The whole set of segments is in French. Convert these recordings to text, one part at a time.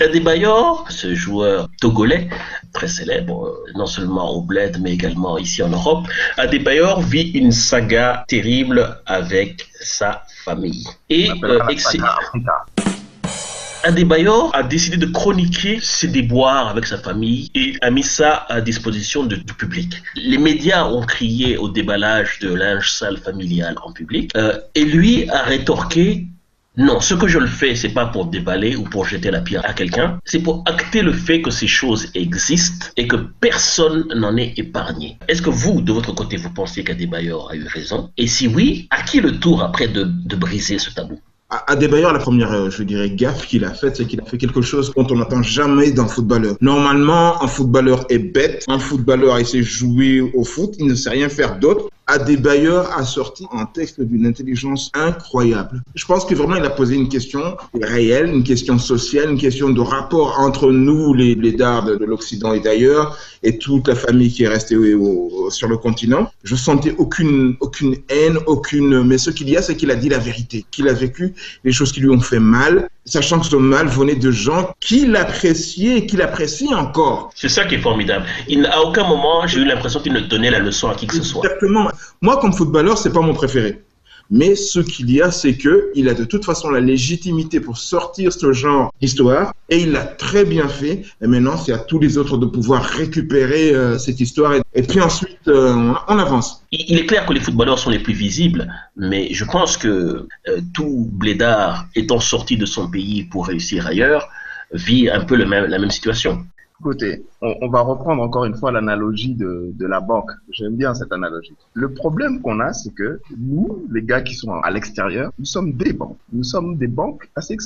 Adebayor, ce joueur togolais, très célèbre, non seulement au Bled, mais également ici en Europe, Adebayor vit une saga terrible avec sa famille. Et Adebayor a décidé de chroniquer ses déboires avec sa famille et a mis ça à disposition du public. Les médias ont crié au déballage de linge sale familial en public et lui a rétorqué: non, ce que je le fais, c'est pas pour déballer ou pour jeter la pierre à quelqu'un, c'est pour acter le fait que ces choses existent et que personne n'en est épargné. Est-ce que vous, de votre côté, vous pensez qu'Adebayor a eu raison? Et si oui, à qui le tour après de briser ce tabou? Adebayor, la première, je dirais, gaffe qu'il a faite, c'est qu'il a fait quelque chose dont on n'entend jamais d'un footballeur. Normalement, un footballeur est bête, un footballeur il sait jouer au foot, il ne sait rien faire d'autre. Adebayor a sorti un texte d'une intelligence incroyable. Je pense que vraiment il a posé une question réelle, une question sociale, une question de rapport entre nous, les blédards de l'Occident et d'ailleurs, et toute la famille qui est restée sur le continent. Je sentais aucune haine, mais ce qu'il y a, c'est qu'il a dit la vérité, qu'il a vécu les choses qui lui ont fait mal, sachant que ce mal venait de gens qui l'appréciaient et qui l'apprécient encore. C'est ça qui est formidable. À aucun moment, j'ai eu l'impression qu'il ne donnait la leçon à qui que ce soit. Exactement. Moi, comme footballeur, c'est pas mon préféré. Mais ce qu'il y a, c'est qu'il a de toute façon la légitimité pour sortir ce genre d'histoire et il l'a très bien fait. Et maintenant, c'est à tous les autres de pouvoir récupérer cette histoire et puis ensuite, on avance. Il est clair que les footballeurs sont les plus visibles, mais je pense que tout blédard étant sorti de son pays pour réussir ailleurs vit un peu la même situation. Écoutez, on va reprendre encore une fois l'analogie de la banque. J'aime bien cette analogie. Le problème qu'on a, c'est que nous, les gars qui sont à l'extérieur, nous sommes des banques. Nous sommes des banques assez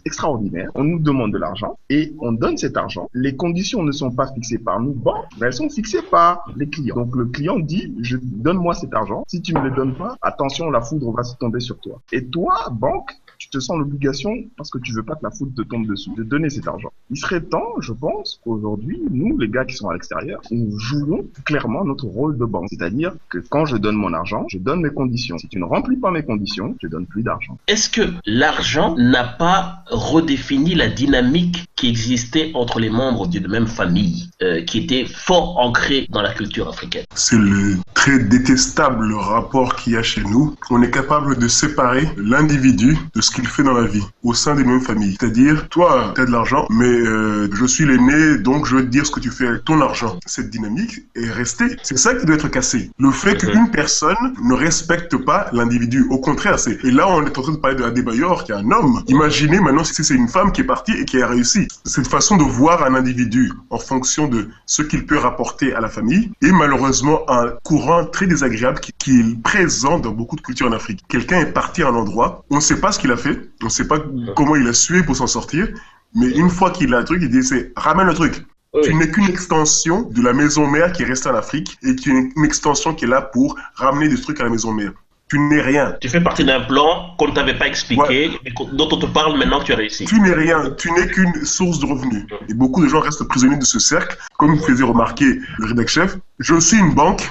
extraordinaires. On nous demande de l'argent et on donne cet argent. Les conditions ne sont pas fixées par nous, banques, mais elles sont fixées par les clients. Donc le client dit, donne-moi cet argent. Si tu ne me le donnes pas, attention, la foudre va se tomber sur toi. Et toi, banque, tu te sens l'obligation, parce que tu veux pas que la foudre te tombe dessus, de donner cet argent. Il serait temps, je pense, qu'aujourd'hui, nous, les gars qui sont à l'extérieur, nous jouons clairement notre rôle de banque. C'est-à-dire que quand je donne mon argent, je donne mes conditions. Si tu ne remplis pas mes conditions, je donne plus d'argent. Est-ce que l'argent n'a pas redéfini la dynamique qui existait entre les membres d'une même famille, qui était fort ancrée dans la culture africaine? C'est le très détestable rapport qu'il y a chez nous. On est capable de séparer l'individu de ce qu'il fait dans la vie, au sein des mêmes familles. C'est-à-dire, toi, tu as de l'argent, mais je suis l'aîné, donc je veux te dire ce que tu fais avec ton argent. Cette dynamique est restée. C'est ça qui doit être cassé. Le fait qu'une personne ne respecte pas l'individu. Au contraire, et là, on est en train de parler de Adebayor, qui est un homme. Imaginez maintenant si c'est une femme qui est partie et qui a réussi. Cette façon de voir un individu en fonction de ce qu'il peut rapporter à la famille est malheureusement un courant très désagréable qui est présent dans beaucoup de cultures en Afrique. Quelqu'un est parti à un endroit, on ne sait pas ce qu'il a fait, on ne sait pas comment il a sué pour s'en sortir, mais une fois qu'il a un truc, il dit ramène le truc. Oui. Tu n'es qu'une extension de la maison mère qui est restée en Afrique et qui est une extension qui est là pour ramener des trucs à la maison mère. Tu n'es rien. Tu fais partie d'un plan qu'on ne t'avait pas expliqué, mais dont on te parle maintenant que tu as réussi. Tu n'es rien, tu n'es qu'une source de revenus. Et beaucoup de gens restent prisonniers de ce cercle, comme me faisait remarquer le rédacteur chef. Je suis une banque,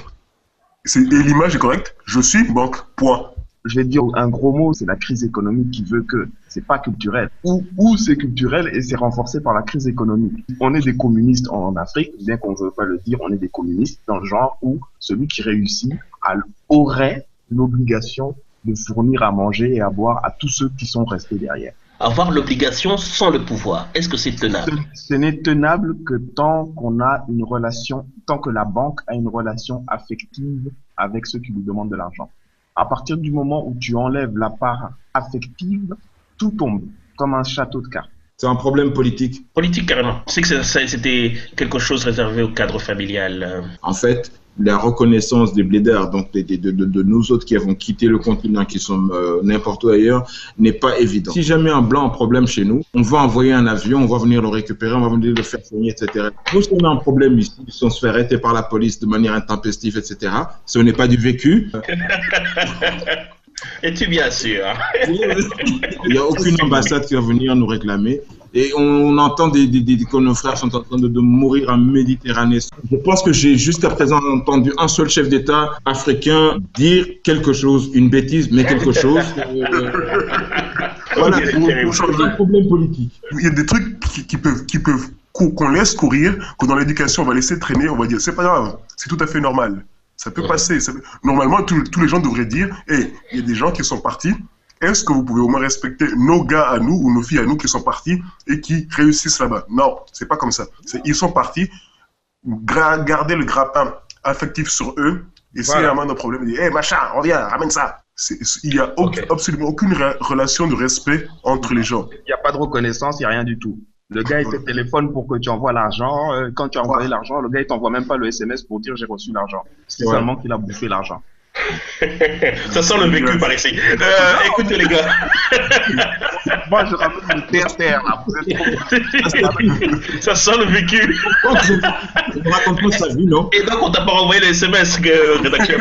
et l'image est correcte, je suis une banque, point. Je vais dire un gros mot, c'est la crise économique qui veut que c'est pas culturel. Ou c'est culturel et c'est renforcé par la crise économique. On est des communistes en Afrique, bien qu'on ne veut pas le dire, on est des communistes dans le genre où celui qui réussit aurait l'obligation de fournir à manger et à boire à tous ceux qui sont restés derrière. Avoir l'obligation sans le pouvoir, est-ce que c'est tenable? Ce n'est tenable que tant qu'on a une relation, tant que la banque a une relation affective avec ceux qui lui demandent de l'argent. À partir du moment où tu enlèves la part affective, tout tombe, comme un château de cartes. C'est un problème politique. Politique, carrément. C'est que c'était quelque chose réservé au cadre familial. En fait, la reconnaissance des blédards, donc de nous autres qui avons quitté le continent, qui sont n'importe où ailleurs, n'est pas évident. Si jamais un blanc a un problème chez nous, on va envoyer un avion, on va venir le récupérer, on va venir le faire soigner, etc. Nous, si on a un problème ici, si on se fait arrêter par la police de manière intempestive, etc., ce n'est pas du vécu. Es-tu bien sûr? Il n'y a aucune ambassade qui va venir nous réclamer. Et on entend que nos frères sont en train de mourir en Méditerranée. Je pense que j'ai jusqu'à présent entendu un seul chef d'État africain dire quelque chose, une bêtise, mais quelque chose. Voilà, terrible. c'est un problème politique. Il y a des trucs qu'on laisse courir, que dans l'éducation on va laisser traîner, on va dire c'est pas grave, c'est tout à fait normal. Ça peut passer. Normalement, tous les gens devraient dire, il y a des gens qui sont partis. Est-ce que vous pouvez au moins respecter nos gars à nous ou nos filles à nous qui sont partis et qui réussissent là-bas? Non, c'est pas comme ça. Ils sont partis, garder le grappin affectif sur eux, et s'il y a un problème, ils disent, machin, reviens, ramène ça. Il n'y a absolument aucune relation de respect entre les gens. Il n'y a pas de reconnaissance, il n'y a rien du tout. Le gars, il te téléphone pour que tu envoies l'argent. Quand tu as envoyé l'argent, le gars, il t'envoie même pas le SMS pour dire j'ai reçu l'argent. C'est seulement qu'il a bouffé l'argent. Ça sent le vécu par ici. Écoutez les gars. Moi je ramène le terre là. Vous êtes trop... Ça sent le vécu. On raconte pas sa vie, non? Et donc on t'a pas envoyé le SMS, rédaction.